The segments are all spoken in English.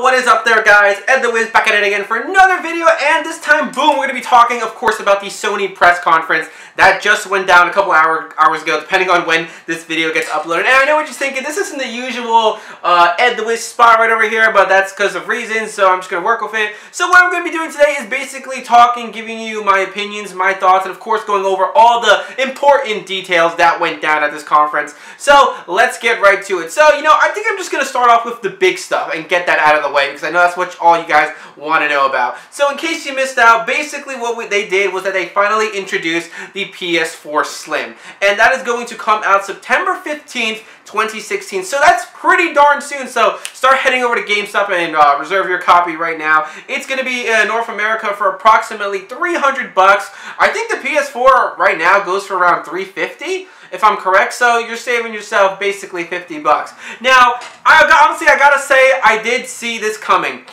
Yo, what is up there, guys? Ed the Wiz back at it again for another video, and this time, boom, we're going to be talking, of course, about the Sony press conference that just went down a couple hours ago, depending on when this video gets uploaded. And I know what you're thinking, this isn't the usual Ed the Wiz spot right over here, but that's because of reasons, so I'm just going to work with it. So what I'm going to be doing today is basically talking, giving you my opinions, my thoughts, and of course going over all the important details that went down at this conference. So let's get right to it. So, I think I'm just going to start off with the big stuff and get that out of the way, because I know that's what all you guys want to know about. So in case you missed out, basically what they did was that they finally introduced the PS4 Slim, and that is going to come out September 15th, 2016. So that's pretty darn soon. So start heading over to GameStop and reserve your copy right now. It's going to be in North America for approximately $300 bucks. I think the PS4 right now goes for around $350. If I'm correct, so you're saving yourself basically 50 bucks. Now, honestly, I gotta say, I did see this coming.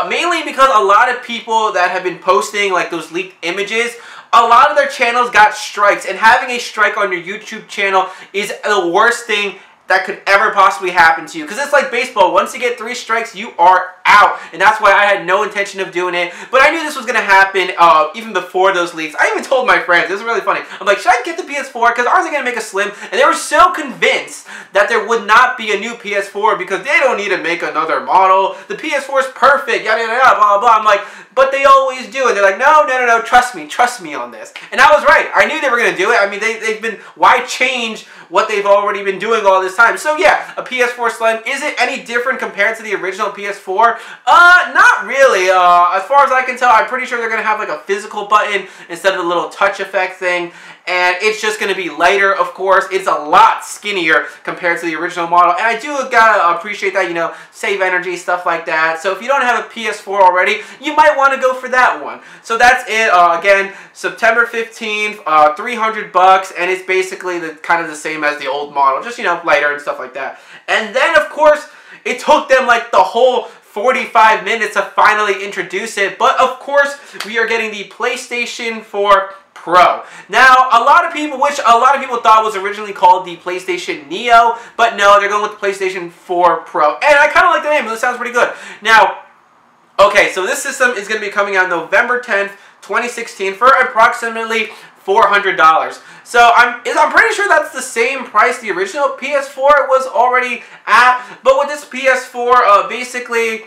Mainly because a lot of people that have been posting like those leaked images, a lot of their channels got strikes, and having a strike on your YouTube channel is the worst thing that could ever possibly happen to you. Because it's like baseball. Once you get 3 strikes, you are out. And that's why I had no intention of doing it. But I knew this was going to happen even before those leaks. I even told my friends. This is really funny. I'm like, should I get the PS4? Because ours are going to make a Slim. And they were so convinced that there would not be a new PS4 because they don't need to make another model. The PS4 is perfect. Yada, yada, yada, blah, blah, blah. I'm like, but they always do. And they're like, no, no, no, no. Trust me on this. And I was right. I knew they were going to do it. I mean, they've been, why change what they've already been doing all this time? So yeah, a PS4 Slim. Is it any different compared to the original PS4? Not really. As far as I can tell, I'm pretty sure they're going to have like a physical button instead of the little touch effect thing. And it's just going to be lighter, of course. It's a lot skinnier compared to the original model. And I do gotta appreciate that, save energy, stuff like that. So if you don't have a PS4 already, you might want to go for that one. So that's it. Again, September 15th, $300 bucks, and it's basically kind of the same as the old model, just, lighter and stuff like that. And then, of course, it took them like the whole 45 minutes to finally introduce it. But, of course, we are getting the PlayStation 4 Pro. Now, a lot of people thought was originally called the PlayStation Neo, but no, they're going with the PlayStation 4 Pro. And I kind of like the name. It sounds pretty good. Now, okay, so this system is going to be coming out November 10th, 2016 for approximately $400. So I'm pretty sure that's the same price the original PS4 was already at. But with this PS4, basically,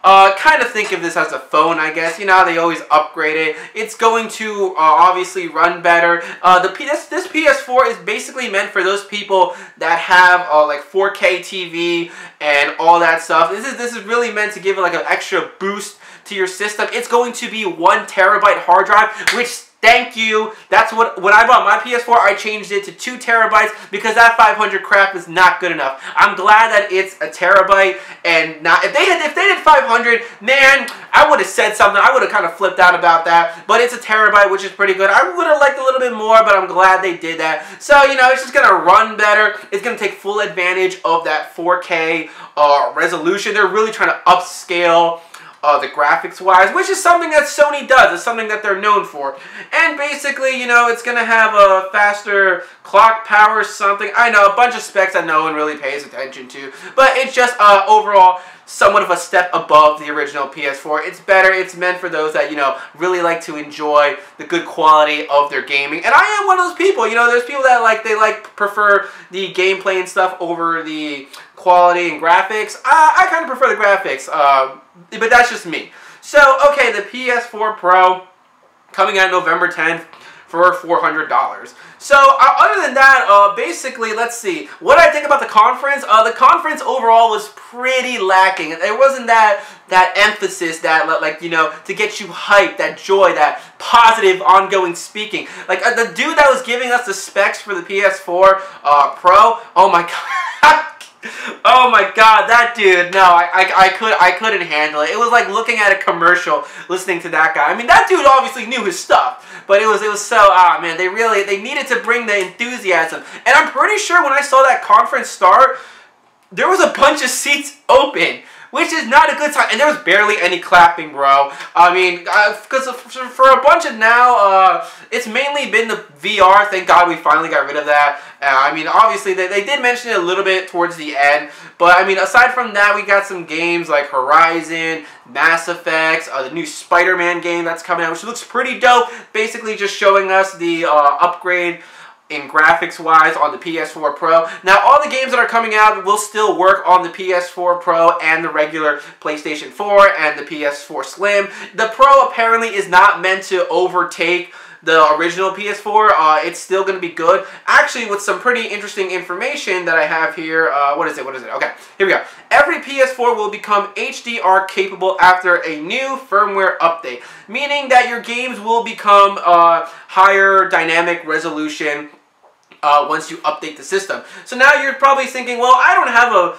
kind of think of this as a phone, I guess. They always upgrade it. It's going to obviously run better. This PS4 is basically meant for those people that have like 4K TV and all that stuff. This is really meant to give it like an extra boost to your system. It's going to be 1 terabyte hard drive, which, thank you. That's when I bought my PS4, I changed it to 2 terabytes because that 500 crap is not good enough. I'm glad that it's a terabyte and not. If they did 500, man, I would have said something. I would have kind of flipped out about that. But it's a terabyte, which is pretty good. I would have liked a little bit more, but I'm glad they did that. So it's just gonna run better. It's gonna take full advantage of that 4K resolution. They're really trying to upscale the graphics-wise, which is something that Sony does. It's something that they're known for. And basically, it's going to have a faster clock power something. I know, a bunch of specs that no one really pays attention to. But it's just overall somewhat of a step above the original PS4. It's better. It's meant for those that, really like to enjoy the good quality of their gaming. And I am one of those people. There's people that prefer the gameplay and stuff over the quality and graphics. I kind of prefer the graphics. But that's just me. So, okay, the PS4 Pro coming out November 10th for $400. So, other than that, basically, let's see. What I think about the conference? The conference overall was pretty lacking. There wasn't that emphasis, to get you hyped, that joy, that positive ongoing speaking. Like, the dude that was giving us the specs for the PS4 Pro, oh my god. Oh my god, that dude, no, I couldn't handle it. It was like looking at a commercial, listening to that guy. I mean, that dude obviously knew his stuff, but it was so, man, they needed to bring the enthusiasm. And I'm pretty sure when I saw that conference start, there was a bunch of seats open, which is not a good sign. And there was barely any clapping, bro. I mean, because for a bunch of now, it's mainly been the VR. Thank God we finally got rid of that. I mean, obviously, they did mention it a little bit towards the end. But, I mean, aside from that, we got some games like Horizon, Mass Effect, the new Spider-Man game that's coming out, which looks pretty dope. Basically just showing us the upgrade in graphics-wise on the PS4 Pro. Now, all the games that are coming out will still work on the PS4 Pro and the regular PlayStation 4 and the PS4 Slim. The Pro apparently is not meant to overtake the original PS4. It's still going to be good. Actually, with some pretty interesting information that I have here. What is it? Okay, here we go. Every PS4 will become HDR capable after a new firmware update, meaning that your games will become higher dynamic resolution once you update the system. So now you're probably thinking, well, I don't have a,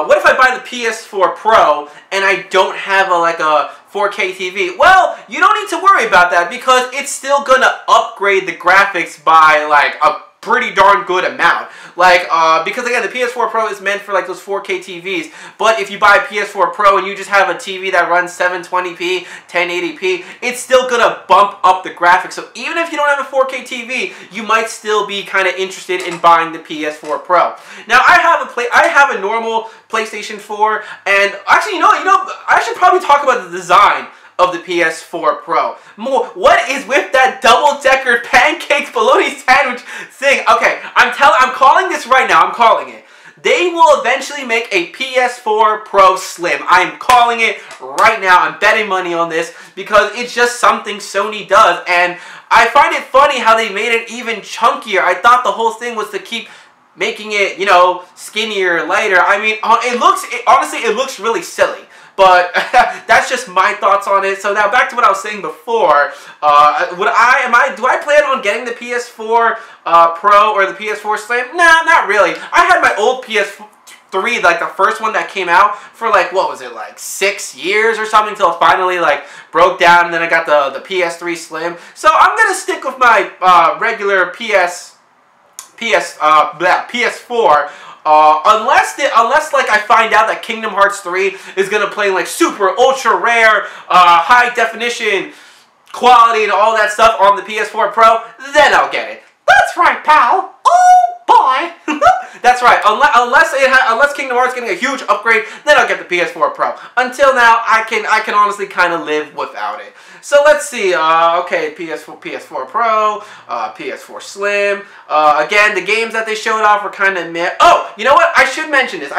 what if I buy the PS4 Pro and I don't have a 4K TV? Well, you don't need to worry about that because it's still gonna upgrade the graphics by like a pretty darn good amount. Because again, the PS4 Pro is meant for like those 4K TVs, but if you buy a PS4 Pro and you just have a TV that runs 720p, 1080p, it's still gonna bump up the graphics. So even if you don't have a 4K TV, you might still be kind of interested in buying the PS4 Pro. Now, I have a normal PlayStation 4, and actually, you know, I should probably talk about the design of the PS4 Pro. What is with that double-decker pancake bologna sandwich thing? Okay, I'm calling this right now. I'm calling it. They will eventually make a PS4 Pro Slim. I'm calling it right now. I'm betting money on this because it's just something Sony does, and I find it funny how they made it even chunkier. I thought the whole thing was to keep making it, you know, skinnier, lighter. I mean, honestly, it looks really silly. But that's just my thoughts on it. So now back to what I was saying before. Do I plan on getting the PS4 Pro or the PS4 Slim? Nah, not really. I had my old PS3, like the first one that came out, for like, what was it, like 6 years or something, until it finally like broke down, and then I got the PS3 Slim. So I'm gonna stick with my regular PS4. Unless like I find out that Kingdom Hearts 3 is gonna play like super ultra rare, high definition quality and all that stuff on the PS4 Pro, then I'll get it. That's right, pal. Oh boy. That's right. Unless Kingdom Hearts getting a huge upgrade, then I'll get the PS4 Pro. Until now, I can honestly kind of live without it. So let's see. Okay, PS4 Pro, PS4 Slim. Again, the games that they showed off were kind of meh. Oh, you know what? I should mention this.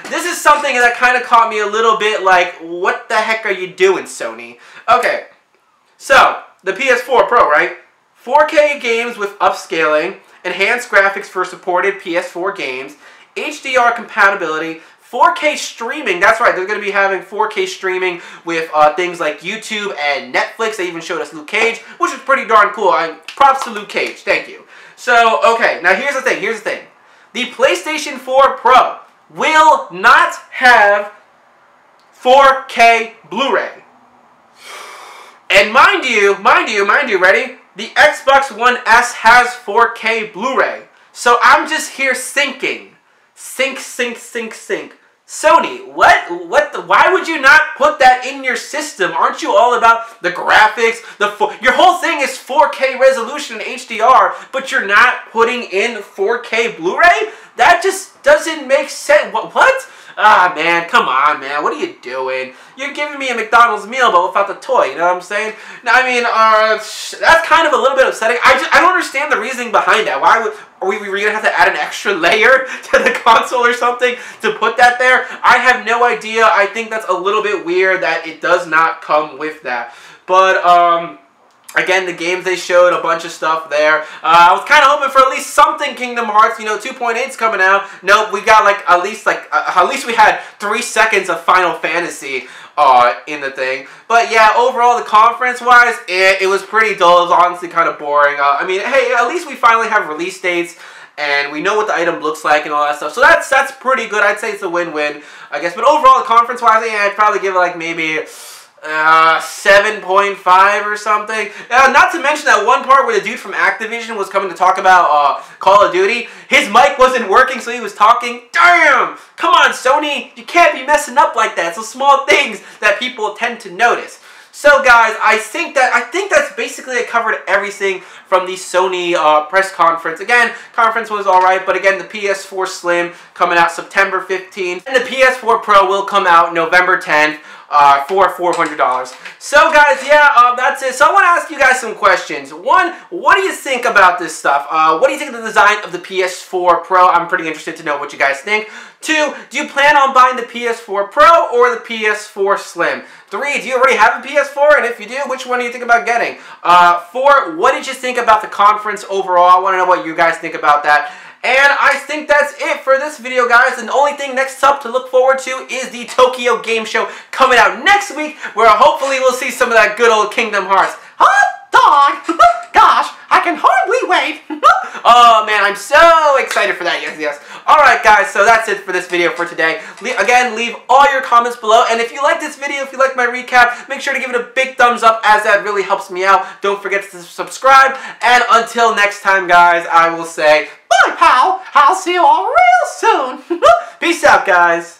This is something that kind of caught me a little bit like, what the heck are you doing, Sony? Okay, so the PS4 Pro, right? 4K games with upscaling, enhanced graphics for supported PS4 games, HDR compatibility, 4K streaming. That's right, they're going to be having 4K streaming with things like YouTube and Netflix. They even showed us Luke Cage, which is pretty darn cool. Props to Luke Cage. Thank you. So, okay, now here's the thing. The PlayStation 4 Pro will not have 4K Blu-ray. And mind you, ready? The Xbox One S has 4K Blu-ray. So I'm just here thinking. Think. Sony, why would you not put that in your system? Aren't you all about the graphics? Your whole thing is 4K resolution and HDR, but you're not putting in 4K Blu-ray? That just doesn't make sense. What? Ah, man, come on, man. What are you doing? You're giving me a McDonald's meal, but without the toy. You know what I'm saying? Now, I mean, that's kind of a little bit upsetting. I don't understand the reasoning behind that. Why would... Are we going to have to add an extra layer to the console or something to put that there? I have no idea. I think that's a little bit weird that it does not come with that. But, again, the games they showed, a bunch of stuff there. I was kind of hoping for at least something Kingdom Hearts. You know, 2.8's coming out. Nope, we got at least we had 3 seconds of Final Fantasy in the thing. But yeah, overall, the conference-wise, it was pretty dull. It was honestly kind of boring. I mean, hey, at least we finally have release dates, and we know what the item looks like and all that stuff. So that's pretty good. I'd say it's a win-win, I guess. But overall, the conference-wise, yeah, I'd probably give it like maybe 7.5 or something. Not to mention that one part where the dude from Activision was coming to talk about Call of Duty. His mic wasn't working, so he was talking. Damn! Come on, Sony! You can't be messing up like that. It's the small things that people tend to notice. So guys, I think that's basically I covered everything from the Sony press conference. Again, conference was alright, but again, the PS4 Slim coming out September 15th, and the PS4 Pro will come out November 10th. For $400. So guys, yeah, that's it. So I want to ask you guys some questions. One, what do you think about this stuff? What do you think of the design of the PS4 Pro? I'm pretty interested to know what you guys think. 2, do you plan on buying the PS4 Pro or the PS4 Slim? 3, do you already have a PS4? And if you do, which one do you think about getting? 4, what did you think about the conference overall? I want to know what you guys think about that. And I think that's it for this video, guys. And the only thing next up to look forward to is the Tokyo Game Show coming out next week, where hopefully we'll see some of that good old Kingdom Hearts. Hot dog! Gosh, I can hardly wait. Oh, man, I'm so excited for that. Yes, yes. Alright, guys, so that's it for this video for today. Again, leave all your comments below. And if you like this video, if you like my recap, make sure to give it a big thumbs up, as that really helps me out. Don't forget to subscribe. And until next time, guys, I will say, bye, pal. I'll see you all real soon. Peace out, guys.